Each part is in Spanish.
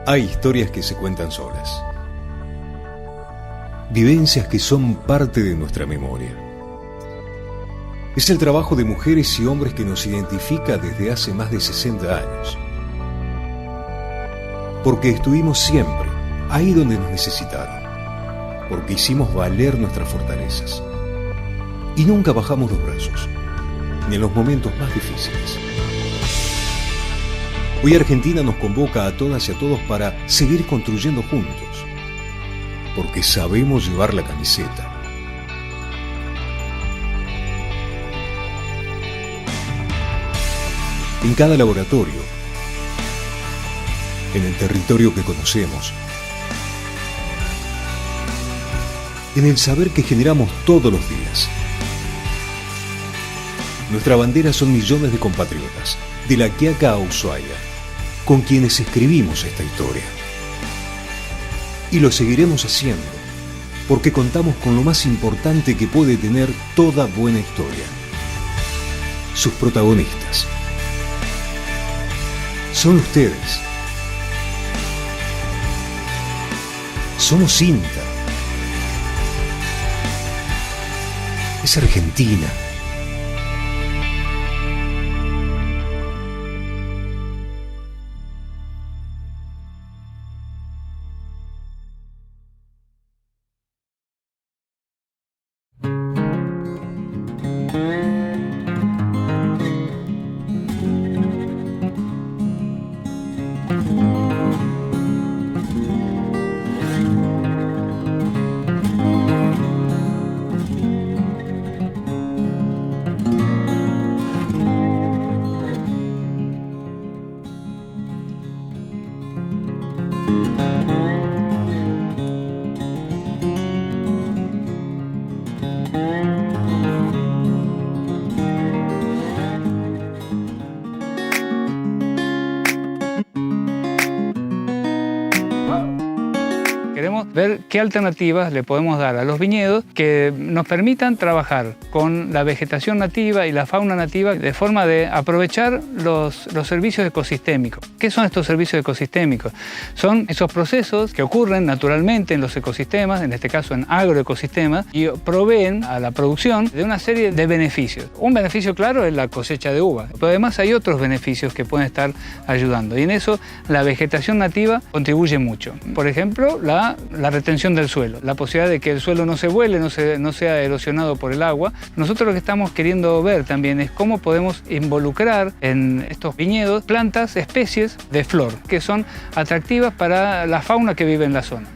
Hay historias que se cuentan solas. Vivencias que son parte de nuestra memoria. Es el trabajo de mujeres y hombres que nos identifica desde hace más de 60 años. Porque estuvimos siempre ahí donde nos necesitaron. Porque hicimos valer nuestras fortalezas. Y nunca bajamos los brazos, ni en los momentos más difíciles. Hoy Argentina nos convoca a todas y a todos para seguir construyendo juntos, porque sabemos llevar la camiseta. En cada laboratorio, en el territorio que conocemos, en el saber que generamos todos los días. Nuestra bandera son millones de compatriotas, de La Quiaca a Ushuaia, con quienes escribimos esta historia. Y lo seguiremos haciendo, porque contamos con lo más importante que puede tener toda buena historia: sus protagonistas. Son ustedes. Somos INTA. Es Argentina. Queremos ver qué alternativas le podemos dar a los viñedos que nos permitan trabajar con la vegetación nativa y la fauna nativa de forma de aprovechar los servicios ecosistémicos. ¿Qué son estos servicios ecosistémicos? Son esos procesos que ocurren naturalmente en los ecosistemas, en este caso en agroecosistemas, y proveen a la producción de una serie de beneficios. Un beneficio claro es la cosecha de uva, pero además hay otros beneficios que pueden estar ayudando, y en eso la vegetación nativa contribuye mucho. Por ejemplo, la retención del suelo, la posibilidad de que el suelo no se vuele, no sea erosionado por el agua. Nosotros lo que estamos queriendo ver también es cómo podemos involucrar en estos viñedos plantas, especies de flor, que son atractivas para la fauna que vive en la zona.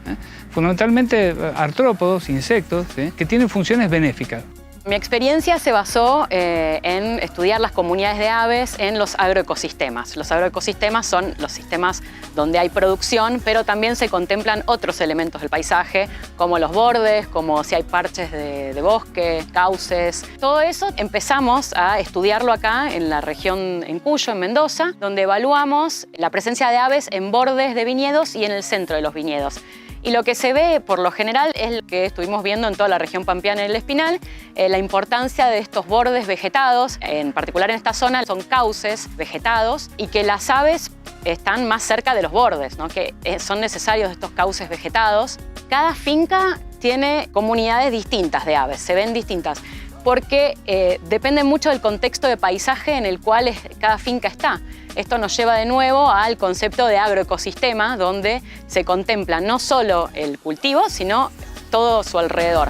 Fundamentalmente artrópodos, insectos, que tienen funciones benéficas. Mi experiencia se basó en estudiar las comunidades de aves en los agroecosistemas. Los agroecosistemas son los sistemas donde hay producción, pero también se contemplan otros elementos del paisaje, como los bordes, como si hay parches de bosque, cauces. Todo eso empezamos a estudiarlo acá en la región, en Cuyo, en Mendoza, donde evaluamos la presencia de aves en bordes de viñedos y en el centro de los viñedos. Y lo que se ve, por lo general, es lo que estuvimos viendo en toda la región pampeana y el Espinal, la importancia de estos bordes vegetados, en particular en esta zona son cauces vegetados, y que las aves están más cerca de los bordes, ¿no? Que son necesarios estos cauces vegetados. Cada finca tiene comunidades distintas de aves, se ven distintas, porque depende mucho del contexto de paisaje en el cual cada finca está. Esto nos lleva de nuevo al concepto de agroecosistema, donde se contempla no solo el cultivo, sino todo su alrededor.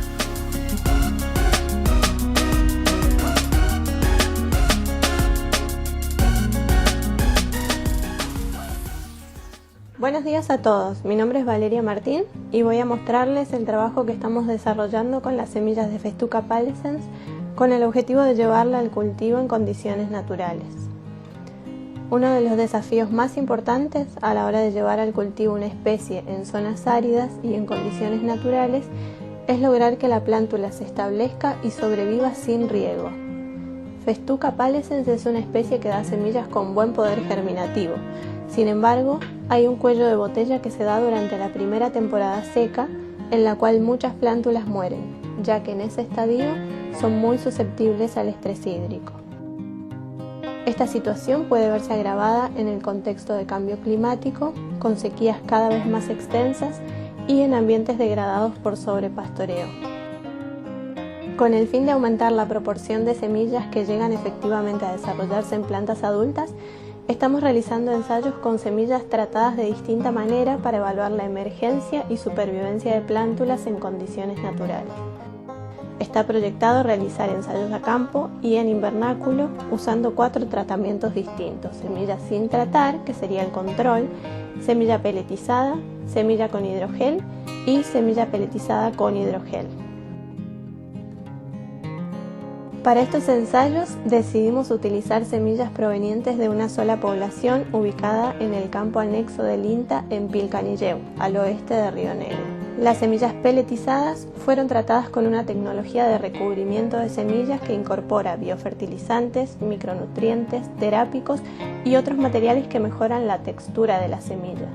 Buenos días a todos, mi nombre es Valeria Martín y voy a mostrarles el trabajo que estamos desarrollando con las semillas de Festuca pallescens con el objetivo de llevarla al cultivo en condiciones naturales. Uno de los desafíos más importantes a la hora de llevar al cultivo una especie en zonas áridas y en condiciones naturales es lograr que la plántula se establezca y sobreviva sin riego. Festuca pallescens es una especie que da semillas con buen poder germinativo. Sin embargo, hay un cuello de botella que se da durante la primera temporada seca, en la cual muchas plántulas mueren, ya que en ese estadio son muy susceptibles al estrés hídrico. Esta situación puede verse agravada en el contexto de cambio climático, con sequías cada vez más extensas y en ambientes degradados por sobrepastoreo. Con el fin de aumentar la proporción de semillas que llegan efectivamente a desarrollarse en plantas adultas, estamos realizando ensayos con semillas tratadas de distinta manera para evaluar la emergencia y supervivencia de plántulas en condiciones naturales. Está proyectado realizar ensayos a campo y en invernáculo usando 4 tratamientos distintos: semilla sin tratar, que sería el control, semilla peletizada, semilla con hidrogel y semilla peletizada con hidrogel. Para estos ensayos decidimos utilizar semillas provenientes de una sola población ubicada en el campo anexo del INTA en Pilcanilleu, al oeste de Río Negro. Las semillas peletizadas fueron tratadas con una tecnología de recubrimiento de semillas que incorpora biofertilizantes, micronutrientes, terápicos y otros materiales que mejoran la textura de la semilla.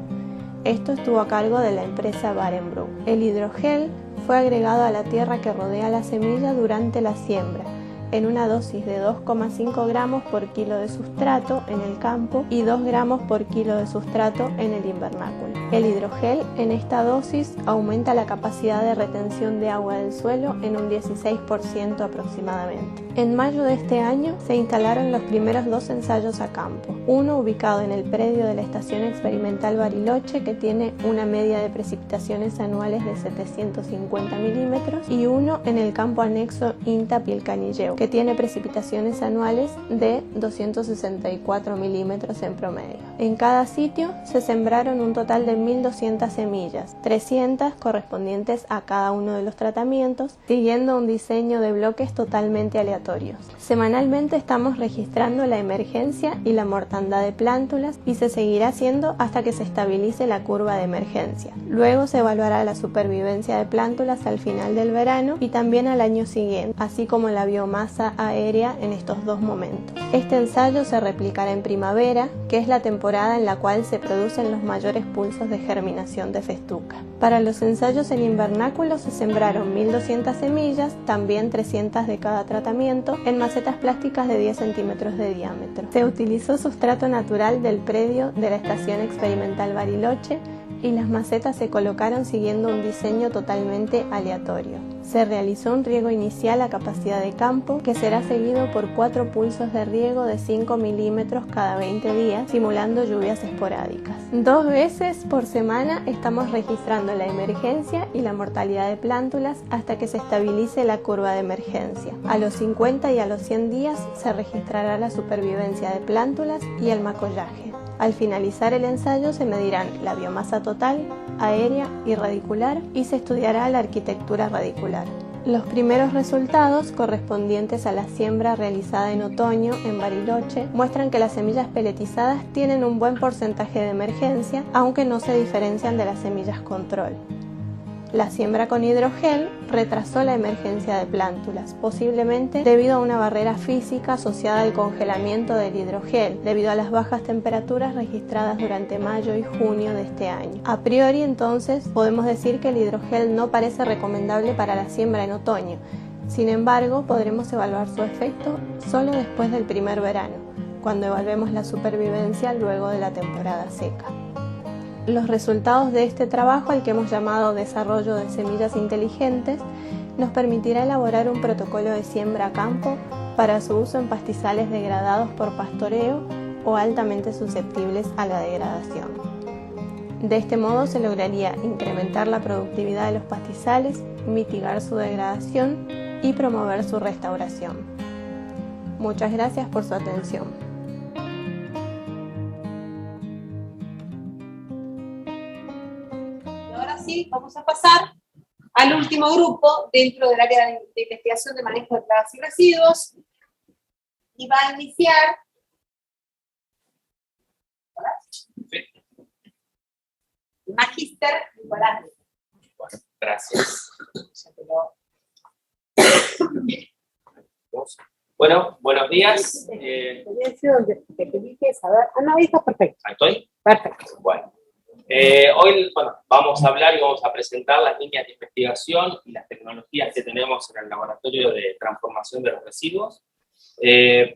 Esto estuvo a cargo de la empresa Barenbroek. El hidrogel fue agregado a la tierra que rodea la semilla durante la siembra, en una dosis de 2,5 gramos por kilo de sustrato en el campo y 2 gramos por kilo de sustrato en el invernáculo. El hidrogel en esta dosis aumenta la capacidad de retención de agua del suelo en un 16% aproximadamente. En mayo de este año se instalaron los primeros 2 ensayos a campo, uno ubicado en el predio de la Estación Experimental Bariloche, que tiene una media de precipitaciones anuales de 750 milímetros, y uno en el campo anexo INTA Pilcanilleu, que tiene precipitaciones anuales de 264 milímetros en promedio. En cada sitio se sembraron un total de 1.200 semillas, 300 correspondientes a cada uno de los tratamientos, siguiendo un diseño de bloques totalmente aleatorios. Semanalmente estamos registrando la emergencia y la mortandad de plántulas y se seguirá haciendo hasta que se estabilice la curva de emergencia. Luego se evaluará la supervivencia de plántulas al final del verano y también al año siguiente, así como la biomasa aérea en estos 2 momentos. Este ensayo se replicará en primavera, que es la temporada en la cual se producen los mayores pulsos de germinación de festuca. Para los ensayos en invernáculo se sembraron 1.200 semillas, también 300 de cada tratamiento, en macetas plásticas de 10 centímetros de diámetro. Se utilizó sustrato natural del predio de la Estación Experimental Bariloche y las macetas se colocaron siguiendo un diseño totalmente aleatorio. Se realizó un riego inicial a capacidad de campo que será seguido por 4 pulsos de riego de 5 milímetros cada 20 días, simulando lluvias esporádicas. 2 veces por semana estamos registrando la emergencia y la mortalidad de plántulas hasta que se estabilice la curva de emergencia. A los 50 y a los 100 días se registrará la supervivencia de plántulas y el macollaje. Al finalizar el ensayo se medirán la biomasa total, aérea y radicular y se estudiará la arquitectura radicular. Los primeros resultados, correspondientes a la siembra realizada en otoño en Bariloche, muestran que las semillas peletizadas tienen un buen porcentaje de emergencia, aunque no se diferencian de las semillas control. La siembra con hidrogel retrasó la emergencia de plántulas, posiblemente debido a una barrera física asociada al congelamiento del hidrogel, debido a las bajas temperaturas registradas durante mayo y junio de este año. A priori, entonces, podemos decir que el hidrogel no parece recomendable para la siembra en otoño. Sin embargo, podremos evaluar su efecto solo después del primer verano, cuando evaluemos la supervivencia luego de la temporada seca. Los resultados de este trabajo, al que hemos llamado Desarrollo de Semillas Inteligentes, nos permitirá elaborar un protocolo de siembra a campo para su uso en pastizales degradados por pastoreo o altamente susceptibles a la degradación. De este modo se lograría incrementar la productividad de los pastizales, mitigar su degradación y promover su restauración. Muchas gracias por su atención. Sí, vamos a pasar al último grupo dentro del área de investigación de manejo de plagas y residuos y va a iniciar el Magíster Nicolás. Bueno, gracias. Bueno, buenos días. Quería decir donde te pedí que saber. Ah, no, ahí está perfecto. ¿Ahí estoy? Perfecto. Bueno. Hoy vamos a hablar y vamos a presentar las líneas de investigación y las tecnologías que tenemos en el laboratorio de transformación de los residuos.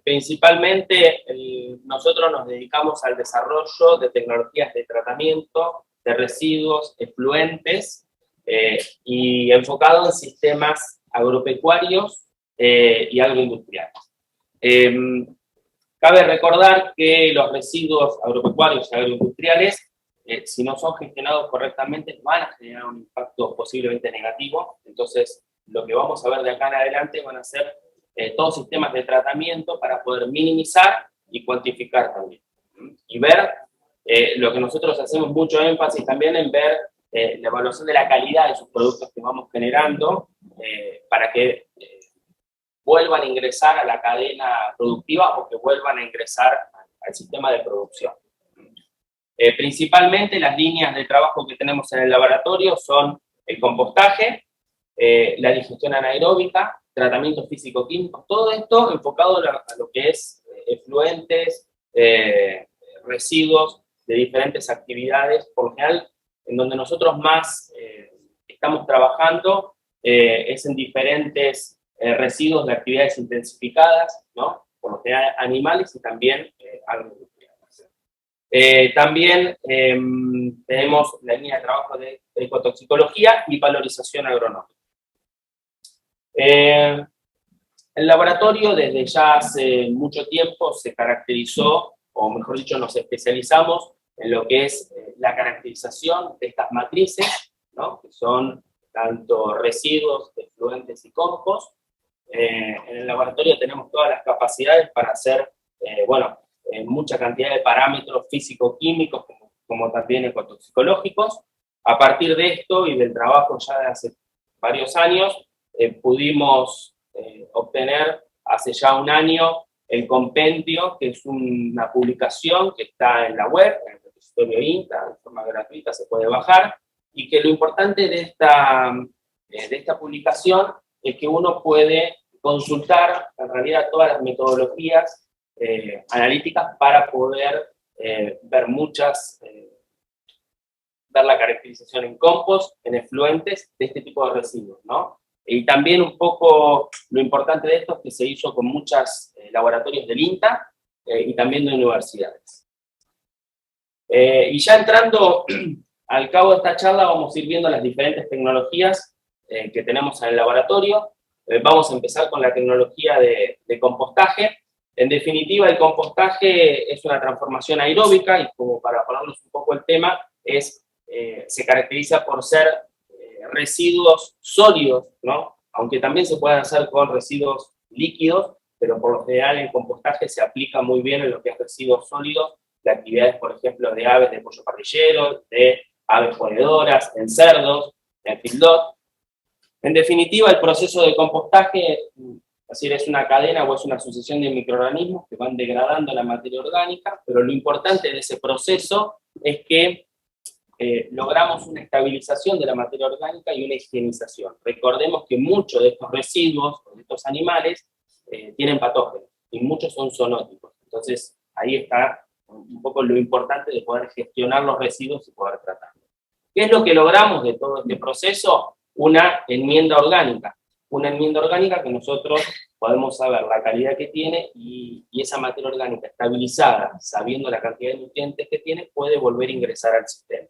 Principalmente nosotros nos dedicamos al desarrollo de tecnologías de tratamiento de residuos efluentes y enfocado en sistemas agropecuarios y agroindustriales. Cabe recordar que los residuos agropecuarios y agroindustriales, si no son gestionados correctamente, van a generar un impacto posiblemente negativo. Entonces, lo que vamos a ver de acá en adelante van a ser todos sistemas de tratamiento para poder minimizar y cuantificar también. Y ver lo que nosotros hacemos mucho énfasis también en ver la evaluación de la calidad de esos productos que vamos generando para que vuelvan a ingresar a la cadena productiva o que vuelvan a ingresar al sistema de producción. Principalmente las líneas de trabajo que tenemos en el laboratorio son el compostaje, la digestión anaeróbica, tratamientos físico-químicos, todo esto enfocado a lo que es efluentes, residuos de diferentes actividades. Por lo general, en donde nosotros más estamos trabajando es en diferentes residuos de actividades intensificadas, ¿no? Por lo general animales y también agroindustriales. También tenemos la línea de trabajo de ecotoxicología y valorización agronómica. El laboratorio desde ya hace mucho tiempo se caracterizó, o mejor dicho, nos especializamos en lo que es la caracterización de estas matrices, ¿no? Que son tanto residuos, efluentes y compost. En el laboratorio tenemos todas las capacidades para hacer, mucha cantidad de parámetros físico-químicos como también ecotoxicológicos. A partir de esto y del trabajo ya de hace varios años, pudimos obtener hace ya un año el compendio, que es una publicación que está en la web, en el repositorio INTA, de forma gratuita se puede bajar, y que lo importante de esta publicación es que uno puede consultar en realidad todas las metodologías analíticas para poder ver ver la caracterización en compost, en efluentes de este tipo de residuos, ¿no? Y también un poco lo importante de esto es que se hizo con muchos laboratorios del INTA y también de universidades. Y ya entrando al cabo de esta charla vamos a ir viendo las diferentes tecnologías que tenemos en el laboratorio. Vamos a empezar con la tecnología de compostaje. En definitiva, el compostaje es una transformación aeróbica y como para ponernos un poco el tema, se caracteriza por ser residuos sólidos, ¿no? Aunque también se pueden hacer con residuos líquidos, pero por lo general el compostaje se aplica muy bien en lo que es residuos sólidos, de actividades, por ejemplo, de aves de pollo parrillero, de aves ponedoras, en cerdos, en feedlot. En definitiva, el proceso de compostaje es una cadena o es una sucesión de microorganismos que van degradando la materia orgánica, pero lo importante de ese proceso es que logramos una estabilización de la materia orgánica y una higienización. Recordemos que muchos de estos residuos, de estos animales, tienen patógenos, y muchos son zoonóticos. Entonces, ahí está un poco lo importante de poder gestionar los residuos y poder tratarlos. ¿Qué es lo que logramos de todo este proceso? Una enmienda orgánica. Una enmienda orgánica que nosotros podemos saber la calidad que tiene y esa materia orgánica estabilizada, sabiendo la cantidad de nutrientes que tiene, puede volver a ingresar al sistema.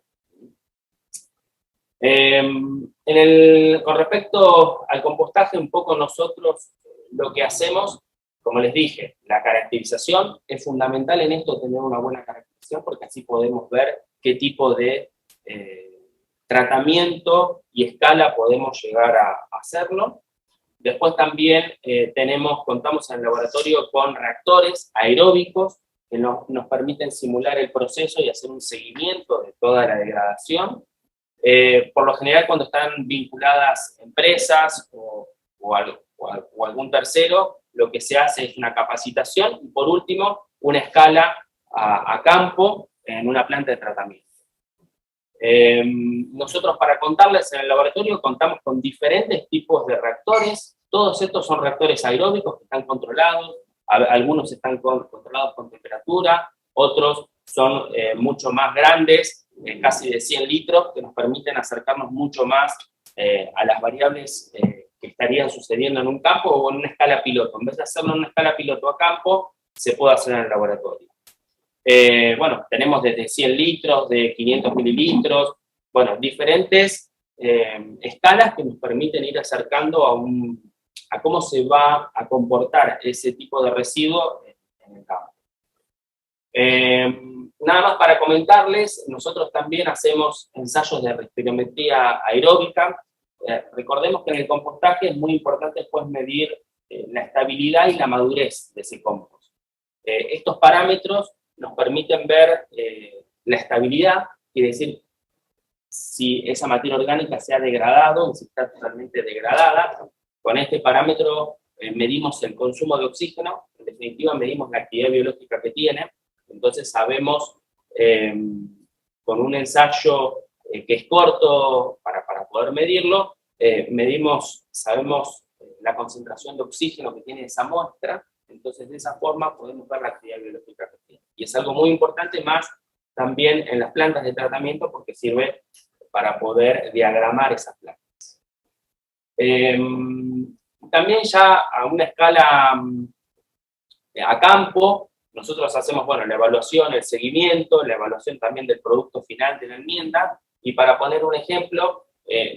Con respecto al compostaje, un poco nosotros lo que hacemos, como les dije, la caracterización es fundamental en esto, tener una buena caracterización, porque así podemos ver qué tipo de tratamiento y escala podemos llegar a hacerlo. Después también contamos en el laboratorio con reactores aeróbicos que nos permiten simular el proceso y hacer un seguimiento de toda la degradación. Por lo general, cuando están vinculadas empresas o algún tercero, lo que se hace es una capacitación y, por último, una escala a campo en una planta de tratamiento. Nosotros, para contarles, en el laboratorio contamos con diferentes tipos de reactores. Todos estos son reactores aeróbicos que están controlados, algunos están controlados con temperatura, otros son mucho más grandes, casi de 100 litros, que nos permiten acercarnos mucho más a las variables que estarían sucediendo en un campo o en una escala piloto. En vez de hacerlo en una escala piloto a campo, se puede hacer en el laboratorio. Bueno, tenemos desde 100 litros, de 500 mililitros, bueno, diferentes escalas que nos permiten ir acercando a cómo se va a comportar ese tipo de residuo en el campo. Nada más para comentarles, nosotros también hacemos ensayos de respirometría aeróbica. Recordemos que en el compostaje es muy importante después medir la estabilidad y la madurez de ese compost. Estos parámetros nos permiten ver la estabilidad, quiere decir si esa materia orgánica se ha degradado, si está totalmente degradada. Con este parámetro medimos el consumo de oxígeno, en definitiva medimos la actividad biológica que tiene, entonces sabemos con un ensayo que es corto para poder medirlo, sabemos la concentración de oxígeno que tiene esa muestra, entonces de esa forma podemos ver la actividad biológica que tiene. Y es algo muy importante más también en las plantas de tratamiento porque sirve para poder diagramar esas plantas. También ya a una escala a campo, nosotros hacemos, bueno, la evaluación, el seguimiento, la evaluación también del producto final de la enmienda, y para poner un ejemplo,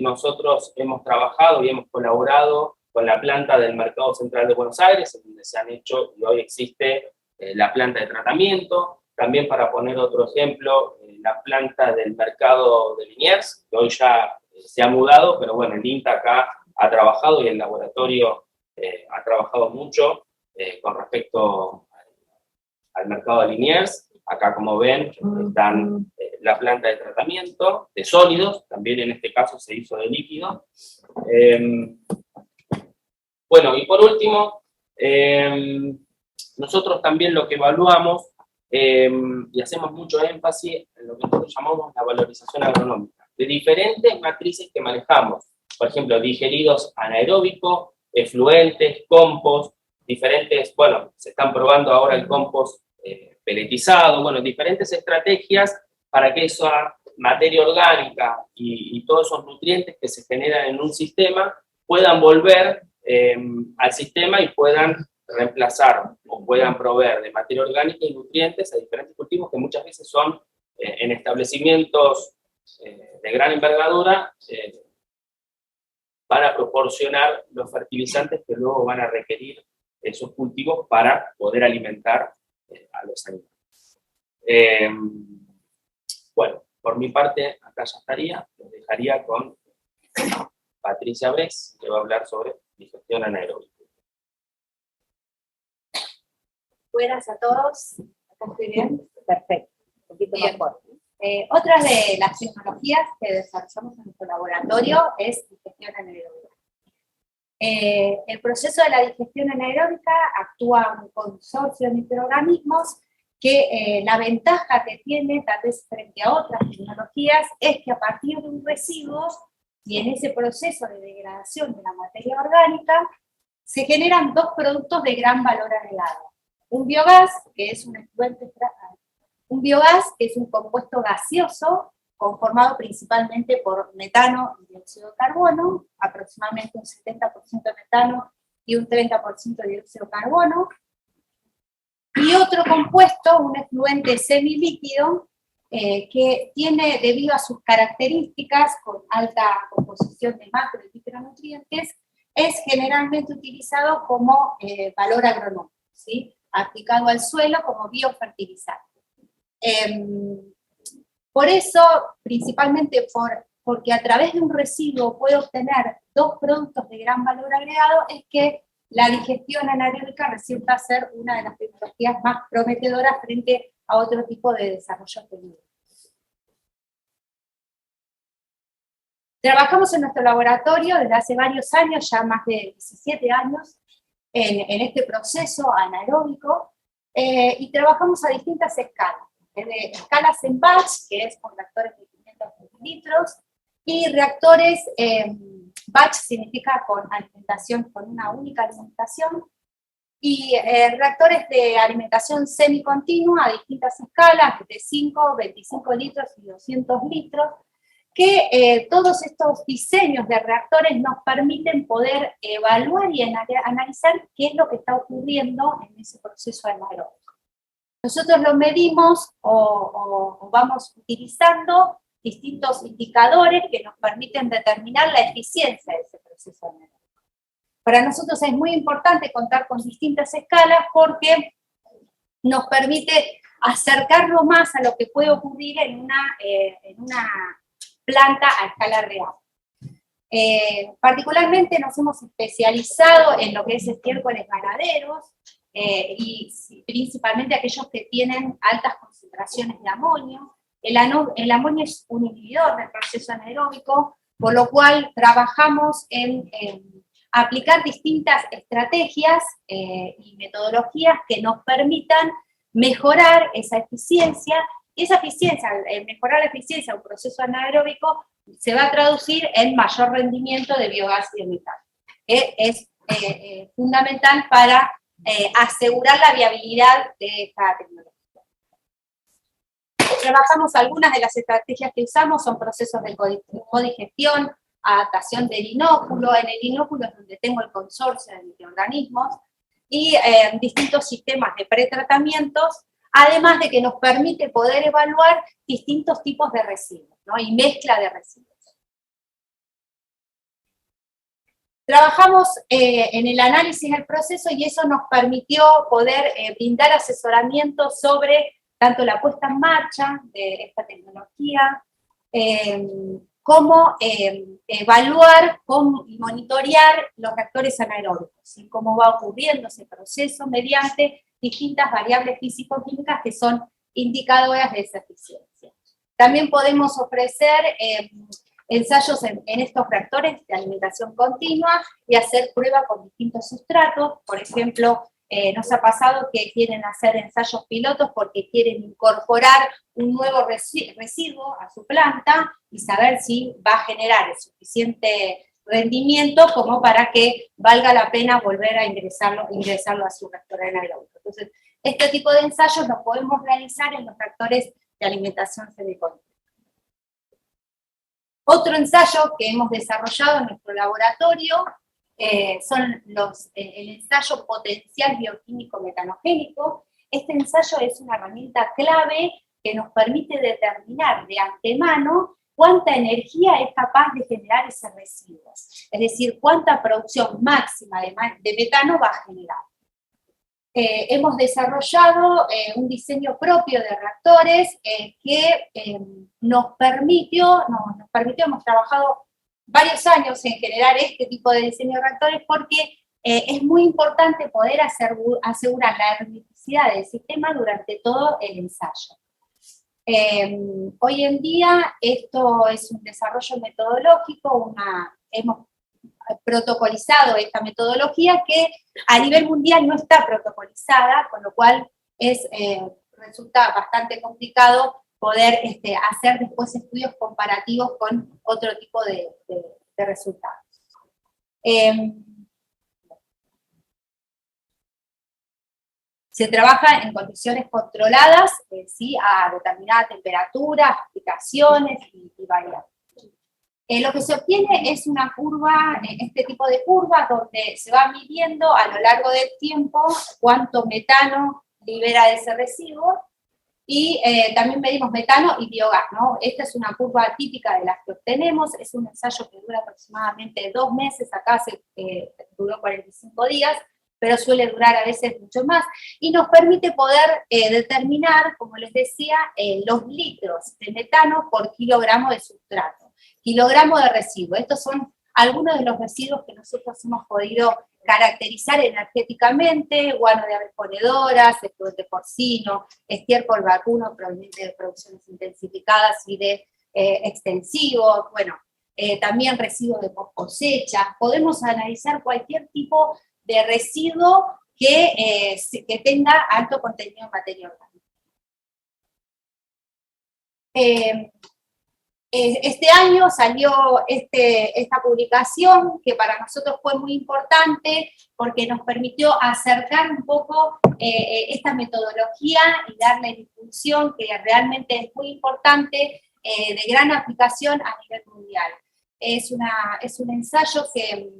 nosotros hemos trabajado y hemos colaborado con la planta del Mercado Central de Buenos Aires, en donde se han hecho, y hoy existe la planta de tratamiento. También para poner otro ejemplo, la planta del Mercado de Liniers, que hoy ya se ha mudado, pero bueno, el INTA acá ha trabajado y el laboratorio ha trabajado mucho con respecto al Mercado de Liniers. Acá, como ven, están la planta de tratamiento de sólidos, también en este caso se hizo de líquido. Bueno, y por último, nosotros también lo que evaluamos, y hacemos mucho énfasis en lo que nosotros llamamos la valorización agronómica, de diferentes matrices que manejamos, por ejemplo, digeridos anaeróbicos, efluentes, compost, diferentes, bueno, se están probando ahora el compost peletizado, bueno, diferentes estrategias para que esa materia orgánica y todos esos nutrientes que se generan en un sistema puedan volver al sistema y puedan reemplazar o puedan proveer de materia orgánica y nutrientes a diferentes cultivos que muchas veces son en establecimientos de gran envergadura van a proporcionar los fertilizantes que luego van a requerir esos cultivos para poder alimentar a los animales. Bueno, por mi parte acá ya estaría, los dejaría con Patricia Bres, que va a hablar sobre digestión anaeróbica. Buenas a todos. ¿Estoy bien? Perfecto. Un poquito mejor. Otra de las tecnologías que desarrollamos en nuestro laboratorio es digestión anaeróbica. El proceso de la digestión anaeróbica actúa un consorcio de microorganismos que la ventaja que tiene, tal vez frente a otras tecnologías, es que a partir de un residuo y en ese proceso de degradación de la materia orgánica, se generan dos productos de gran valor agregado. Un biogás, que es un efluente, un biogás, que es un compuesto gaseoso conformado principalmente por metano y dióxido de carbono, aproximadamente un 70% de metano y un 30% de dióxido de carbono, y otro compuesto, un efluente semilíquido, que tiene, debido a sus características con alta composición de macro y micronutrientes, es generalmente utilizado como valor agronómico, ¿sí? Aplicado al suelo como biofertilizante. Por eso, principalmente porque a través de un residuo puede obtener dos productos de gran valor agregado, es que la digestión anaeróbica resulta ser una de las tecnologías más prometedoras frente a otro tipo de desarrollo técnico. Trabajamos en nuestro laboratorio desde hace varios años, ya más de 17 años, en este proceso anaeróbico, y trabajamos a distintas escalas. Desde escalas en batch, que es con reactores de 500 mililitros, y reactores, batch significa con alimentación, con una única alimentación, y reactores de alimentación semicontinua a distintas escalas, de 5, 25 litros y 200 litros, que todos estos diseños de reactores nos permiten poder evaluar y analizar qué es lo que está ocurriendo en ese proceso anaeróbico. Nosotros lo medimos o vamos utilizando distintos indicadores que nos permiten determinar la eficiencia de ese proceso anaeróbico. Para nosotros es muy importante contar con distintas escalas porque nos permite acercarnos más a lo que puede ocurrir en una planta a escala real. Particularmente nos hemos especializado en lo que es estiércoles ganaderos y principalmente aquellos que tienen altas concentraciones de amonio. El amonio es un inhibidor del proceso anaeróbico, por lo cual trabajamos en aplicar distintas estrategias y metodologías que nos permitan mejorar esa eficiencia, y esa eficiencia, mejorar la eficiencia de un proceso anaeróbico, se va a traducir en mayor rendimiento de biogás y de metano, que es fundamental para asegurar la viabilidad de esta tecnología. Trabajamos algunas de las estrategias que usamos, son procesos de codigestión, adaptación del inóculo. En el inóculo es donde tengo el consorcio de microorganismos, y distintos sistemas de pretratamientos, además de que nos permite poder evaluar distintos tipos de residuos, ¿no? Y mezcla de residuos. Trabajamos en el análisis del proceso y eso nos permitió poder brindar asesoramiento sobre tanto la puesta en marcha de esta tecnología, cómo evaluar y monitorear los reactores anaeróbicos, y cómo va ocurriendo ese proceso mediante distintas variables físico-químicas que son indicadoras de esa eficiencia. También podemos ofrecer ensayos en estos reactores de alimentación continua y hacer pruebas con distintos sustratos. Por ejemplo, nos ha pasado que quieren hacer ensayos pilotos porque quieren incorporar un nuevo residuo a su planta y saber si va a generar el suficiente rendimiento como para que valga la pena volver a ingresarlo a su reactor anaeróbico. Entonces, este tipo de ensayos los podemos realizar en los reactores de alimentación semicontinua. Otro ensayo que hemos desarrollado en nuestro laboratorio son el ensayo potencial bioquímico metanogénico. Este ensayo es una herramienta clave que nos permite determinar de antemano cuánta energía es capaz de generar ese residuo, es decir, cuánta producción máxima de metano va a generar. Hemos desarrollado un diseño propio de reactores que nos permitió, hemos trabajado varios años en generar este tipo de diseño de reactores porque es muy importante poder asegurar la hermeticidad del sistema durante todo el ensayo. Hoy en día esto es un desarrollo metodológico, hemos protocolizado esta metodología que a nivel mundial no está protocolizada, con lo cual resulta bastante complicado poder hacer después estudios comparativos con otro tipo de resultados. Se trabaja en condiciones controladas, ¿sí? A determinada temperatura, aplicaciones y variables. Lo que se obtiene es una curva, este tipo de curvas, donde se va midiendo a lo largo del tiempo cuánto metano libera de ese residuo, y también medimos metano y biogás, ¿no? Esta es una curva típica de las que obtenemos, es un ensayo que dura aproximadamente 2 meses, acá duró 45 días, pero suele durar a veces mucho más, y nos permite poder determinar, como les decía, los litros de metano por kilogramo de sustrato, kilogramo de residuo. Estos son algunos de los residuos que nosotros hemos podido caracterizar energéticamente: guano de aves ponedoras, excluente porcino, estiércol vacuno proveniente de producciones intensificadas y de extensivos, bueno, también residuos de post cosecha. Podemos analizar cualquier tipo de residuo que tenga alto contenido en materia orgánica. Este año salió esta publicación que para nosotros fue muy importante porque nos permitió acercar un poco esta metodología y darle difusión, que realmente es muy importante de gran aplicación a nivel mundial. Es un ensayo que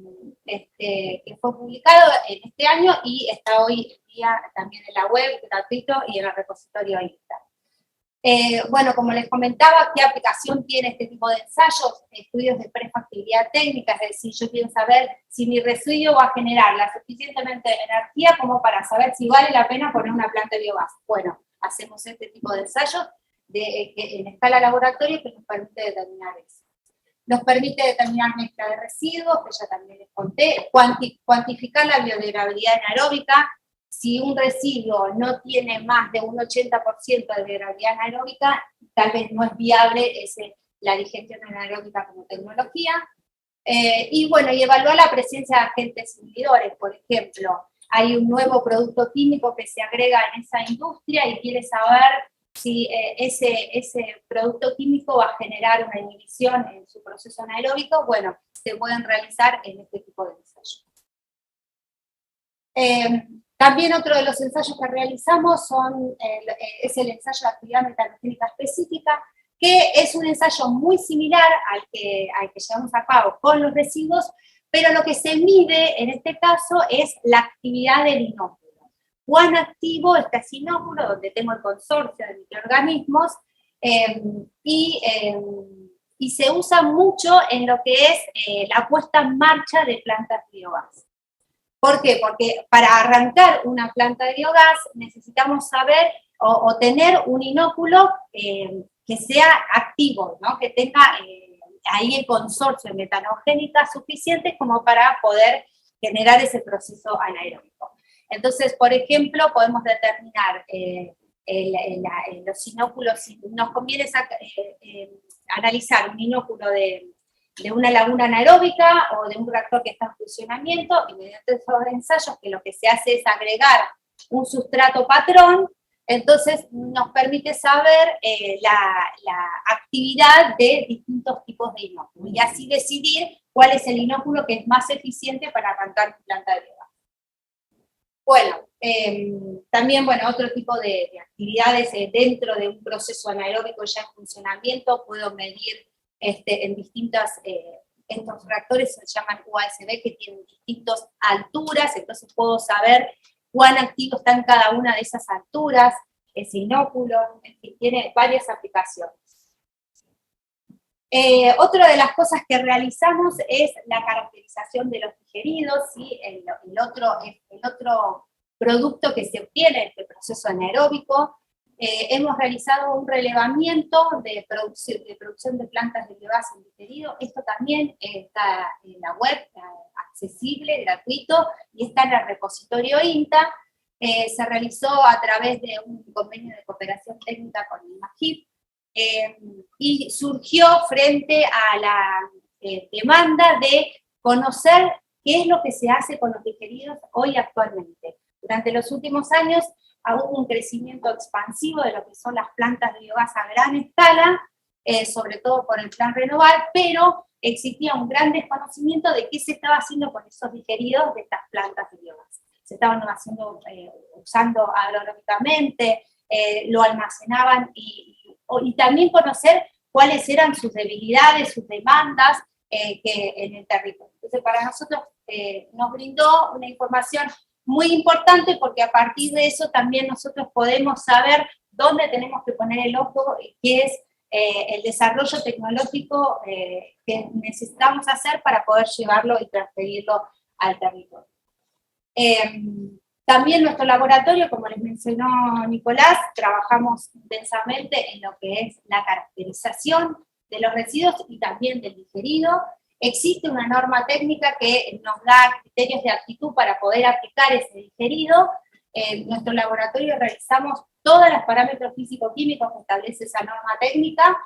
fue publicado en este año y está hoy en día también en la web, gratuito, y en el repositorio INTA. Bueno, como les comentaba, ¿qué aplicación tiene este tipo de ensayos? Estudios de prefactibilidad técnica, es decir, yo quiero saber si mi residuo va a generar la suficientemente energía como para saber si vale la pena poner una planta de biogás. Bueno, hacemos este tipo de ensayos en escala laboratorio que nos permite determinar eso. Nos permite determinar mezcla de residuos, que ya también les conté, cuantificar la biodegradabilidad anaeróbica. Si un residuo no tiene más de un 80% de degradabilidad anaeróbica, tal vez no es viable la digestión anaeróbica como tecnología. Y bueno, y evaluar la presencia de agentes inhibidores. Por ejemplo, hay un nuevo producto químico que se agrega en esa industria y quiere saber si ese producto químico va a generar una inhibición en su proceso anaeróbico. Bueno, se pueden realizar en este tipo de ensayos. También otro de los ensayos que realizamos es el ensayo de actividad metalogénica específica, que es un ensayo muy similar al que llevamos a cabo con los residuos, pero lo que se mide en este caso es la actividad del inóculo. Cuán activo está ese inóculo, donde tengo el consorcio de microorganismos, y se usa mucho en lo que es la puesta en marcha de plantas de biogás. ¿Por qué? Porque para arrancar una planta de biogás necesitamos saber o tener un inóculo que sea activo, ¿no? Que tenga ahí el consorcio de metanogénica suficiente como para poder generar ese proceso anaeróbico. Entonces, por ejemplo, podemos determinar los inóculos, si nos conviene analizar un inóculo de una laguna anaeróbica o de un reactor que está en funcionamiento, y mediante esos ensayos que lo que se hace es agregar un sustrato patrón, entonces nos permite saber la actividad de distintos tipos de inóculos, y así decidir cuál es el inóculo que es más eficiente para arrancar una planta de biogás. Bueno, también, bueno, otro tipo de actividades dentro de un proceso anaeróbico ya en funcionamiento, puedo medir en estos reactores se llaman UASB, que tienen distintas alturas, entonces puedo saber cuán activo está en cada una de esas alturas, ese inóculo, en fin, tiene varias aplicaciones. Otra de las cosas que realizamos es la caracterización de los digeridos, ¿sí? El otro producto que se obtiene en este proceso anaeróbico. Hemos realizado un relevamiento de producción de plantas de biogás en digerido. Esto también está en la web, accesible, gratuito, y está en el repositorio INTA. Se realizó a través de un convenio de cooperación técnica con el MAGIP, y surgió frente a la demanda de conocer qué es lo que se hace con los digeridos hoy actualmente. Durante los últimos años hubo un crecimiento expansivo de lo que son las plantas de biogás a gran escala, sobre todo por el Plan Renovar, pero existía un gran desconocimiento de qué se estaba haciendo con esos digeridos de estas plantas de biogás. Se estaban usando agronómicamente, lo almacenaban y también conocer cuáles eran sus debilidades, sus demandas en el territorio. Entonces, para nosotros nos brindó una información muy importante, porque a partir de eso también nosotros podemos saber dónde tenemos que poner el ojo, qué es el desarrollo tecnológico que necesitamos hacer para poder llevarlo y transferirlo al territorio. También nuestro laboratorio, como les mencionó Nicolás, trabajamos intensamente en lo que es la caracterización de los residuos y también del digerido. Existe una norma técnica que nos da criterios de aptitud para poder aplicar ese digerido. En nuestro laboratorio realizamos todos los parámetros físico-químicos que establece esa norma técnica,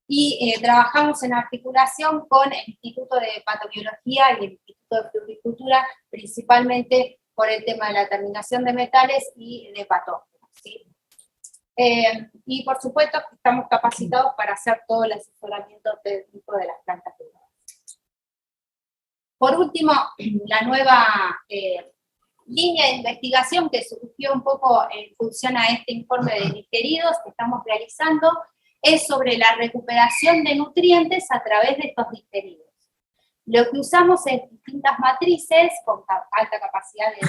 y trabajamos en articulación con el Instituto de Patobiología y el Instituto de Floricultura, principalmente por el tema de la terminación de metales y de patógenos, ¿sí? Y por supuesto estamos capacitados para hacer todo el asesoramiento técnico de las plantas de biogás. Por último, la nueva línea de investigación que surgió un poco en función a este informe de digeridos que estamos realizando es sobre la recuperación de nutrientes a través de estos digeridos. Lo que usamos es distintas matrices con alta capacidad de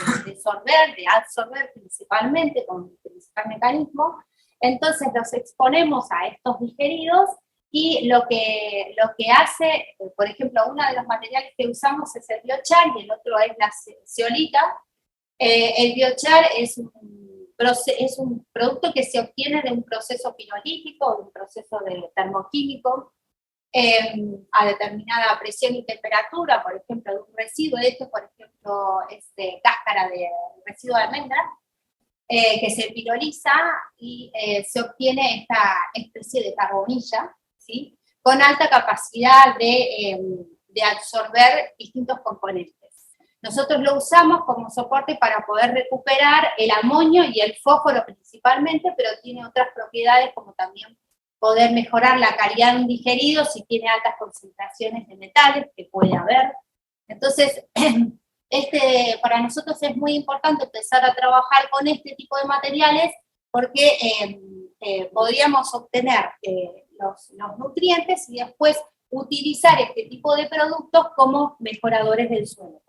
absorber principalmente, con el principal mecanismo. Entonces los exponemos a estos digeridos y lo que hace, por ejemplo, uno de los materiales que usamos es el biochar y el otro es la zeolita. El biochar es un producto que se obtiene de un proceso pirolítico, de un proceso termoquímico, a determinada presión y temperatura, por ejemplo, de un residuo. Esto, por ejemplo, es cáscara de residuo de almendra, que se piroliza y se obtiene esta especie de carbonilla, ¿sí?, con alta capacidad de absorber distintos componentes. Nosotros lo usamos como soporte para poder recuperar el amonio y el fósforo principalmente, pero tiene otras propiedades como también poder mejorar la calidad de un digerido si tiene altas concentraciones de metales, que puede haber. Entonces, para nosotros es muy importante empezar a trabajar con este tipo de materiales porque podríamos obtener los nutrientes y después utilizar este tipo de productos como mejoradores del suelo.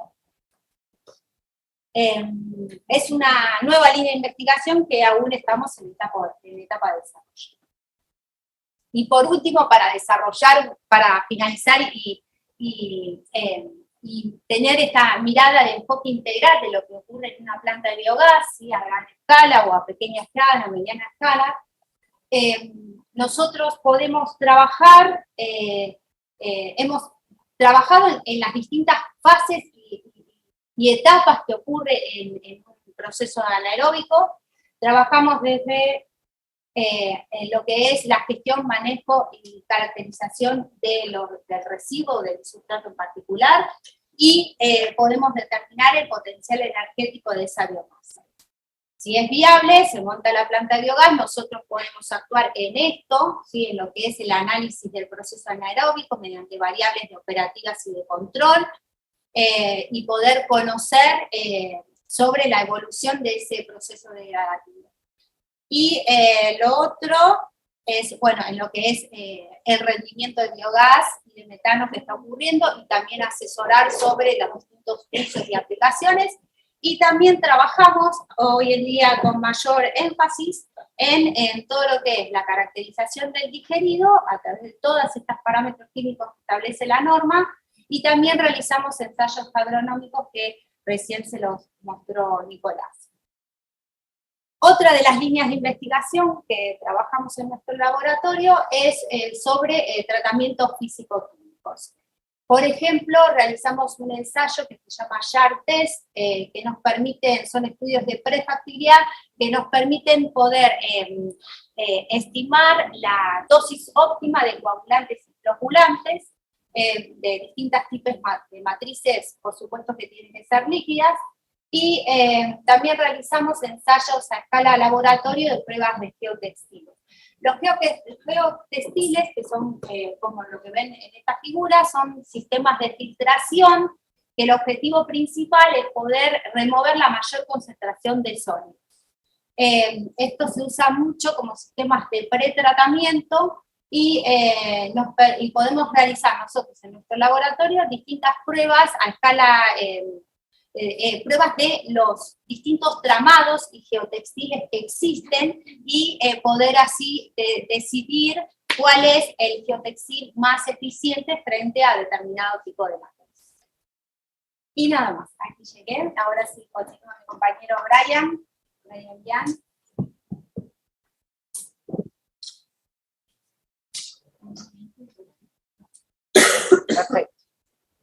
Es una nueva línea de investigación que aún estamos en etapa de desarrollo. Y por último, para finalizar y tener esta mirada de enfoque integral de lo que ocurre en una planta de biogás, ¿sí?, a gran escala o a pequeña escala, a mediana escala, nosotros podemos trabajar, hemos trabajado en las distintas fases y etapas que ocurre en un proceso anaeróbico. Trabajamos desde lo que es la gestión, manejo y caracterización del residuo, del sustrato en particular, y podemos determinar el potencial energético de esa biomasa. Si es viable, se monta la planta de biogás, nosotros podemos actuar en esto, ¿sí?, en lo que es el análisis del proceso anaeróbico mediante variables de operativas y de control, y poder conocer sobre la evolución de ese proceso degradativo. Y lo otro es, bueno, en lo que es el rendimiento de biogás y de metano que está ocurriendo, y también asesorar sobre los distintos usos y aplicaciones. Y también trabajamos hoy en día con mayor énfasis en todo lo que es la caracterización del digerido a través de todos estos parámetros químicos que establece la norma, y también realizamos ensayos agronómicos que recién se los mostró Nicolás. Otra de las líneas de investigación que trabajamos en nuestro laboratorio es sobre tratamientos físico-químicos. Por ejemplo, realizamos un ensayo que se llama YAR-TEST, que nos permiten, son estudios de prefactibilidad, que nos permiten poder estimar la dosis óptima de coagulantes y floculantes, de distintos tipos de matrices, por supuesto que tienen que ser líquidas, y también realizamos ensayos a escala laboratorio de pruebas de geotextiles. Los geotextiles, que son como lo que ven en esta figura, son sistemas de filtración, que el objetivo principal es poder remover la mayor concentración de sólidos. Esto se usa mucho como sistemas de pretratamiento, y podemos realizar nosotros en nuestro laboratorio distintas pruebas a escala, pruebas de los distintos tramados y geotextiles que existen, y poder así decidir cuál es el geotextil más eficiente frente a determinado tipo de materias. Y nada más, aquí llegué. Ahora sí continúa mi compañero Brian Jan. Perfecto.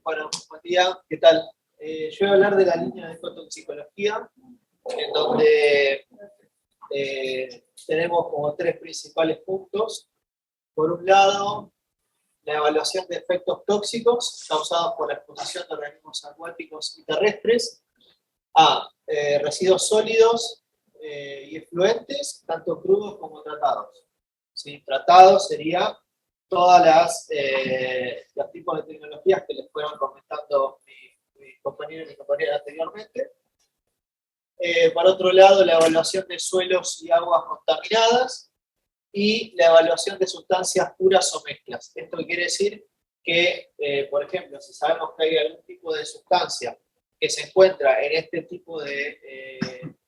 Bueno, buen día, ¿qué tal? Yo voy a hablar de la línea de ecotoxicología, en donde tenemos como tres principales puntos. Por un lado, la evaluación de efectos tóxicos causados por la exposición de organismos acuáticos y terrestres a residuos sólidos y efluentes, tanto crudos como tratados. ¿Sí? Tratados sería todas los tipos de tecnologías que les fueron comentando mis compañeros y compañeras anteriormente. Por otro lado, la evaluación de suelos y aguas contaminadas, y la evaluación de sustancias puras o mezclas. Esto quiere decir que, por ejemplo, si sabemos que hay algún tipo de sustancia que se encuentra en este tipo de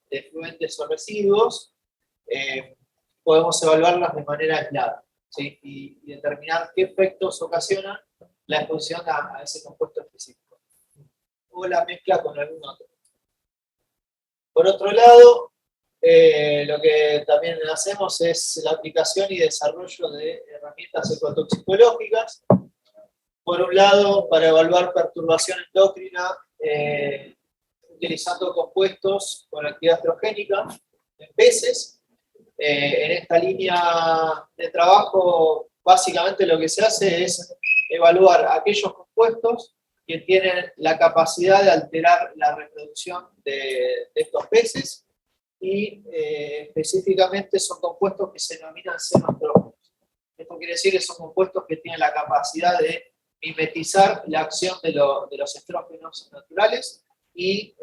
efluentes o residuos, podemos evaluarlas de manera aislada, ¿sí? Y determinar qué efectos ocasionan la exposición a ese compuesto específico, o la mezcla con algún otro. Por otro lado, lo que también hacemos es la aplicación y desarrollo de herramientas ecotoxicológicas. Por un lado, para evaluar perturbación endocrina, utilizando compuestos con actividad estrogénica en peces. En esta línea de trabajo, básicamente lo que se hace es evaluar aquellos compuestos que tienen la capacidad de alterar la reproducción de estos peces, y específicamente son compuestos que se denominan xenoestrógenos. Esto quiere decir que son compuestos que tienen la capacidad de mimetizar la acción de los estrógenos naturales y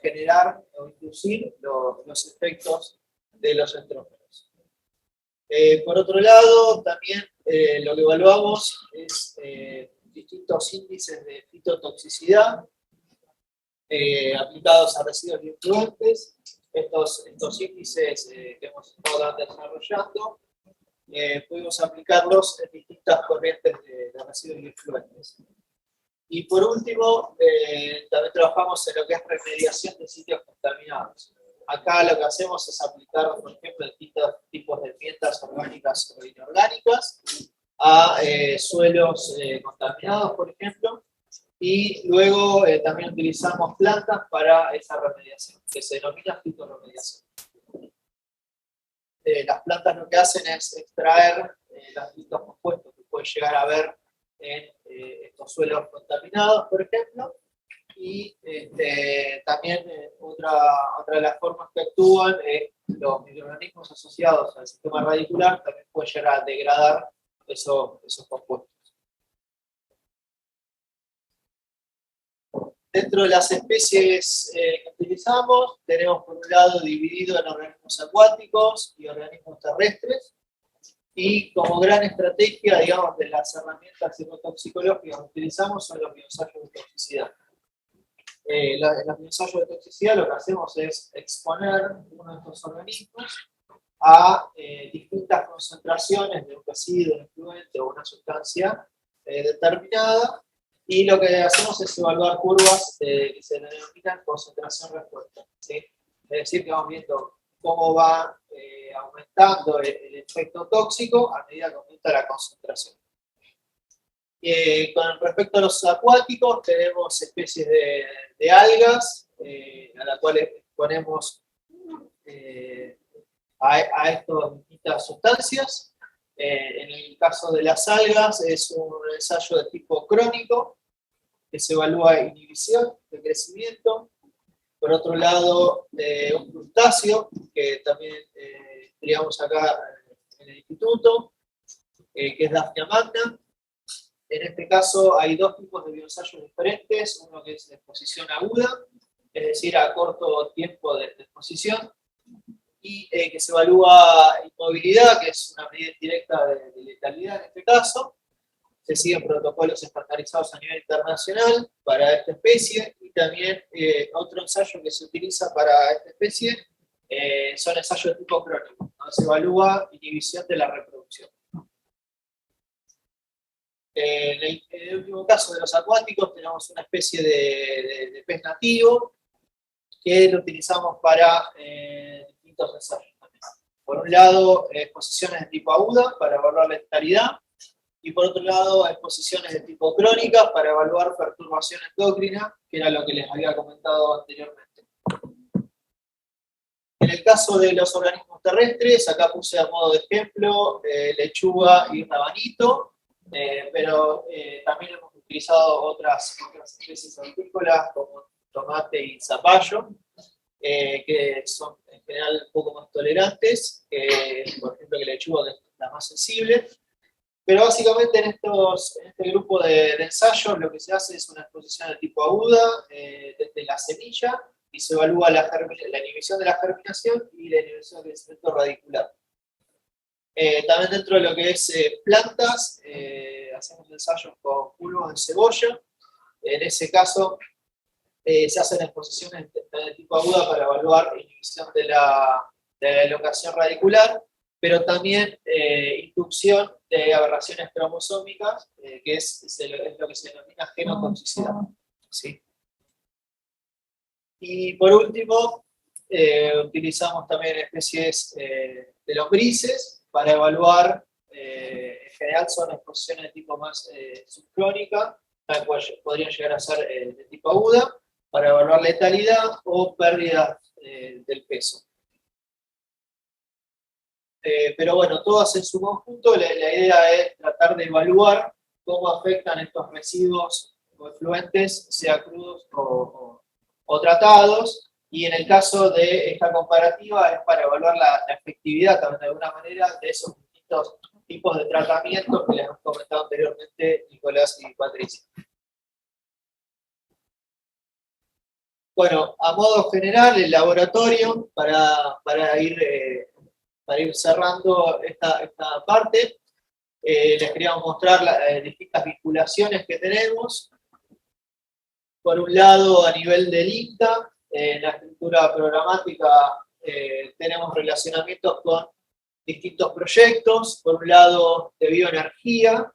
generar o inducir los efectos de los estrógenos. Por otro lado, también lo que evaluamos es distintos índices de fitotoxicidad aplicados a residuos y efluentes. Estos índices que hemos estado desarrollando, pudimos aplicarlos en distintas corrientes de residuos y efluentes. Y por último, también trabajamos en lo que es remediación de sitios contaminados. Acá lo que hacemos es aplicar, por ejemplo, distintos tipos de enmiendas orgánicas o inorgánicas a suelos contaminados, por ejemplo, y luego también utilizamos plantas para esa remediación, que se denomina fitorremediación. Las plantas lo que hacen es extraer los distintos compuestos que pueden llegar a haber en estos suelos contaminados, por ejemplo, y también otra de las formas que actúan es los microorganismos asociados al sistema radicular también pueden llegar a degradar esos compuestos. Dentro de las especies que utilizamos, tenemos por un lado dividido en organismos acuáticos y organismos terrestres, y como gran estrategia, digamos, de las herramientas ecotoxicológicas que utilizamos son los bioensayos de toxicidad. En los bioensayos de toxicidad lo que hacemos es exponer uno de estos organismos a distintas concentraciones de un residuo, un efluente o una sustancia determinada, y lo que hacemos es evaluar curvas que se denominan concentración-respuesta, ¿sí? Es decir, que vamos viendo cómo va aumentando el efecto tóxico a medida que aumenta la concentración. Con respecto a los acuáticos, tenemos especies de algas, a las cuales exponemos a estas distintas sustancias. En el caso de las algas, es un ensayo de tipo crónico, que se evalúa inhibición de crecimiento. Por otro lado, un crustáceo, que también estudiamos acá en el instituto, que es Daphnia magna. En este caso hay dos tipos de bioensayos diferentes, uno que es de exposición aguda, es decir, a corto tiempo de exposición, y que se evalúa inmovilidad, que es una medida indirecta de letalidad en este caso. Se siguen protocolos estandarizados a nivel internacional para esta especie, y también otro ensayo que se utiliza para esta especie son ensayos de tipo crónico, donde se evalúa inhibición de la reproducción. En el último caso de los acuáticos tenemos una especie de pez nativo que lo utilizamos para distintos ensayos también. Por un lado, exposiciones de tipo aguda para evaluar la letalidad, y por otro lado, exposiciones de tipo crónica para evaluar perturbación endocrina, que era lo que les había comentado anteriormente. En el caso de los organismos terrestres, acá puse a modo de ejemplo lechuga y rabanito, pero también hemos utilizado otras especies hortícolas como tomate y zapallo, que son en general un poco más tolerantes, por ejemplo que la lechuga, que es la más sensible. Pero básicamente en este grupo de ensayos lo que se hace es una exposición de tipo aguda desde la semilla, y se evalúa la inhibición de la germinación y la inhibición del crecimiento radicular. También dentro de lo que es plantas, hacemos ensayos con bulbos de cebolla. En ese caso, se hacen exposiciones de tipo aguda para evaluar inhibición de la elongación radicular, pero también inducción de aberraciones cromosómicas, que es lo que se denomina genotoxicidad. ¿Sí? Y por último, utilizamos también especies de lombrices para evaluar, en general son exposiciones de tipo más subcrónica, podrían llegar a ser de tipo aguda, para evaluar letalidad o pérdida del peso. Pero bueno, todas en su conjunto, la idea es tratar de evaluar cómo afectan estos residuos o efluentes, sea crudos o tratados, y en el caso de esta comparativa es para evaluar la efectividad también de alguna manera de esos distintos tipos de tratamientos que les han comentado anteriormente Nicolás y Patricia. Bueno, a modo general, el laboratorio, para ir cerrando esta parte, les queríamos mostrar las distintas vinculaciones que tenemos. Por un lado, a nivel del INTA, en la estructura programática tenemos relacionamientos con distintos proyectos. Por un lado, de bioenergía.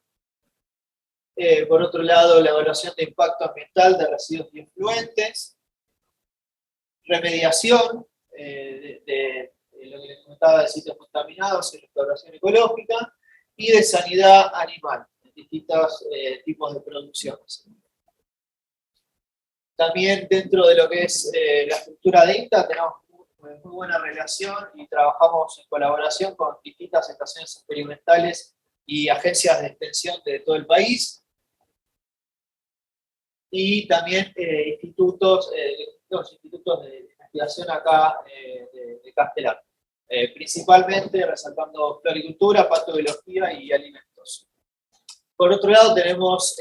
Por otro lado, la evaluación de impacto ambiental de residuos y efluentes. Remediación de lo que les comentaba de sitios contaminados y restauración ecológica, y de sanidad animal, en distintos tipos de producciones. También dentro de lo que es la estructura de INTA tenemos muy buena relación y trabajamos en colaboración con distintas estaciones experimentales y agencias de extensión de todo el país, y también institutos de investigación acá de Castelar. Principalmente resaltando floricultura, patobiología y alimentos. Por otro lado tenemos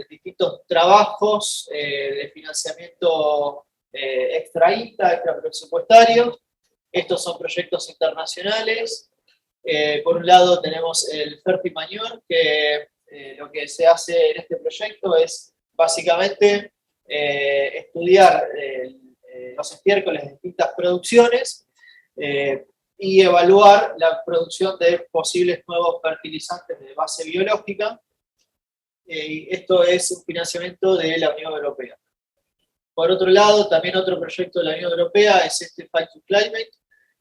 distintos trabajos de financiamiento extrapresupuestario. Estos son proyectos internacionales. Por un lado tenemos el Fertimañor, que lo que se hace en este proyecto es básicamente estudiar los estiércoles de distintas producciones y evaluar la producción de posibles nuevos fertilizantes de base biológica. Esto es un financiamiento de la Unión Europea. Por otro lado, también otro proyecto de la Unión Europea es este Fight to Climate,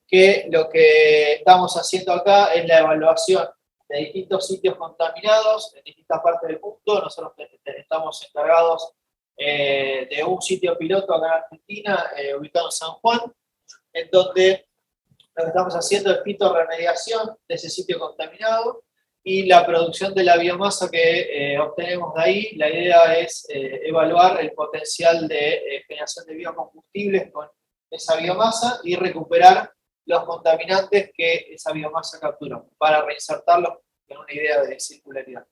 que lo que estamos haciendo acá es la evaluación de distintos sitios contaminados en distintas partes del mundo. Nosotros estamos encargados de un sitio piloto acá en Argentina, ubicado en San Juan, en donde lo que estamos haciendo es fitorremediación de ese sitio contaminado y la producción de la biomasa que obtenemos de ahí. La idea es evaluar el potencial de generación de biocombustibles con esa biomasa y recuperar los contaminantes que esa biomasa capturó para reinsertarlos en una idea de circularidad.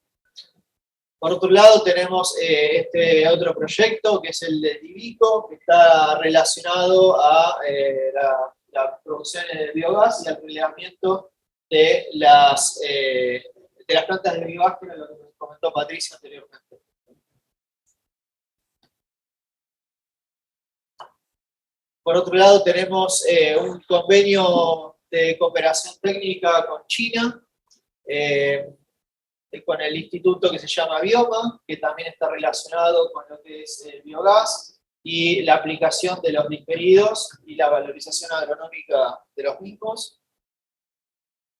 Por otro lado tenemos este otro proyecto que es el de Divico, que está relacionado a la producción de biogás y al relevamiento de las plantas de biogás, que era lo que nos comentó Patricia anteriormente. Por otro lado tenemos un convenio de cooperación técnica con China, con el instituto que se llama Bioma, que también está relacionado con lo que es el biogás y la aplicación de los digeridos y la valorización agronómica de los mismos.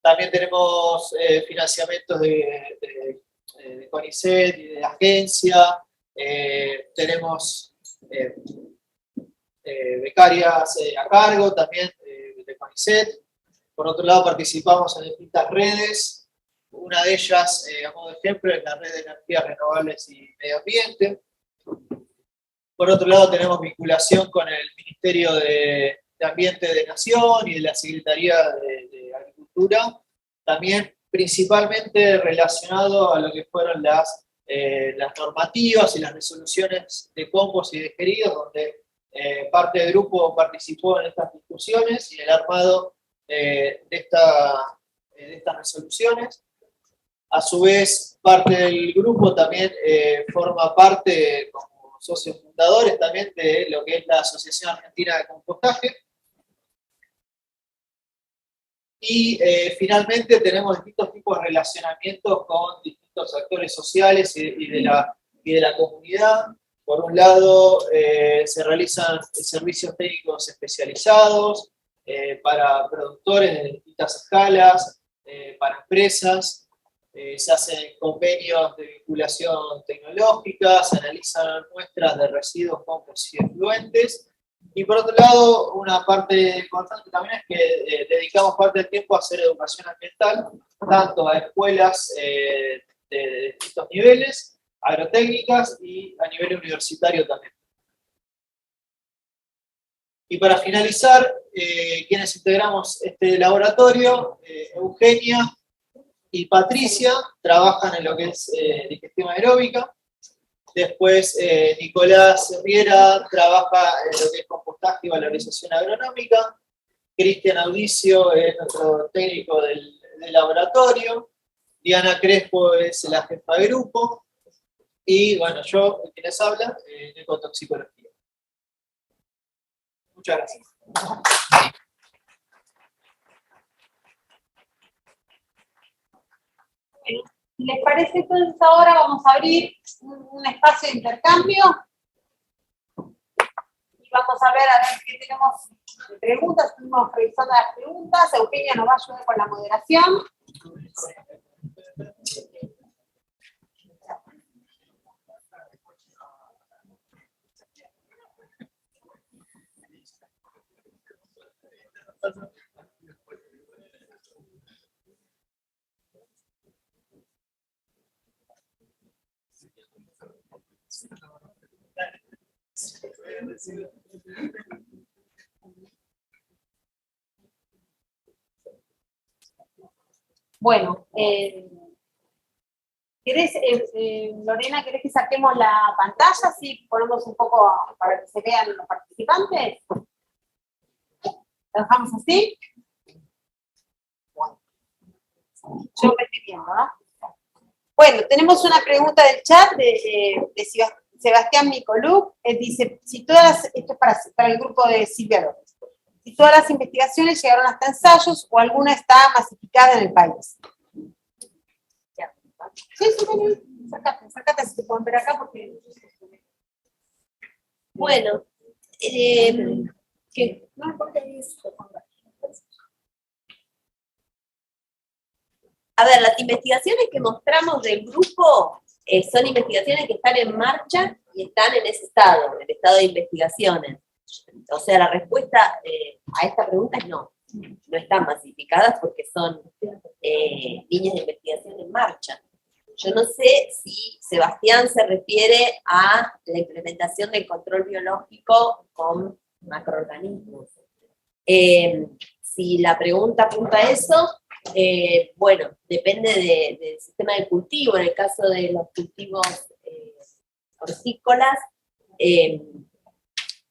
También tenemos financiamientos de CONICET y de la agencia. Tenemos becarias a cargo también de CONICET. Por otro lado, participamos en distintas redes. Una de ellas, a modo de ejemplo, es la red de energías renovables y medio ambiente. Por otro lado, tenemos vinculación con el Ministerio de Ambiente de Nación y de la Secretaría de Agricultura, también principalmente relacionado a lo que fueron las normativas y las resoluciones de combos y digeridos, donde parte del grupo participó en estas discusiones y el armado de esta de estas resoluciones. A su vez, parte del grupo también forma parte, como socios fundadores también, de lo que es la Asociación Argentina de Compostaje. Y finalmente tenemos distintos tipos de relacionamientos con distintos actores sociales y de la comunidad. Por un lado, se realizan servicios técnicos especializados para productores de distintas escalas, para empresas. Se hacen convenios de vinculación tecnológica, se analizan muestras de residuos compost y efluentes. Y por otro lado, una parte importante también es que dedicamos parte del tiempo a hacer educación ambiental, tanto a escuelas de distintos niveles, agrotécnicas y a nivel universitario también. Y para finalizar, quienes integramos este laboratorio, Eugenia y Patricia trabajan en lo que es digestión aeróbica. Después Nicolás Riera trabaja en lo que es compostaje y valorización agronómica. Cristian Audicio es nuestro técnico del laboratorio. Diana Crespo es la jefa de grupo. Y bueno, yo, quien les habla, de ecotoxicología. Muchas gracias. Si les parece, entonces ahora vamos a abrir un espacio de intercambio. Y vamos a ver qué tenemos de preguntas. Estuvimos revisando las preguntas. Eugenia nos va a ayudar con la moderación. Bueno, Lorena, ¿querés que saquemos la pantalla? Así ponemos un poco para que se vean los participantes. ¿Lo dejamos así? Bueno. Yo me estoy viendo, ¿no? Bueno, tenemos una pregunta del chat de Sebastián Micolú. Dice, si todas esto es para el grupo de Silvia López, si todas las investigaciones llegaron hasta ensayos o alguna está masificada en el país. Sí, sacate, si te pueden ver acá porque... Bueno, ¿qué? No, porque a ver, las investigaciones que mostramos del grupo son investigaciones que están en marcha y están en ese estado, en el estado de investigaciones. O sea, la respuesta a esta pregunta es no. No están masificadas porque son líneas de investigación en marcha. Yo no sé si Sebastián se refiere a la implementación del control biológico con macroorganismos. Si la pregunta apunta a eso, bueno, depende del sistema de cultivo. En el caso de los cultivos hortícolas,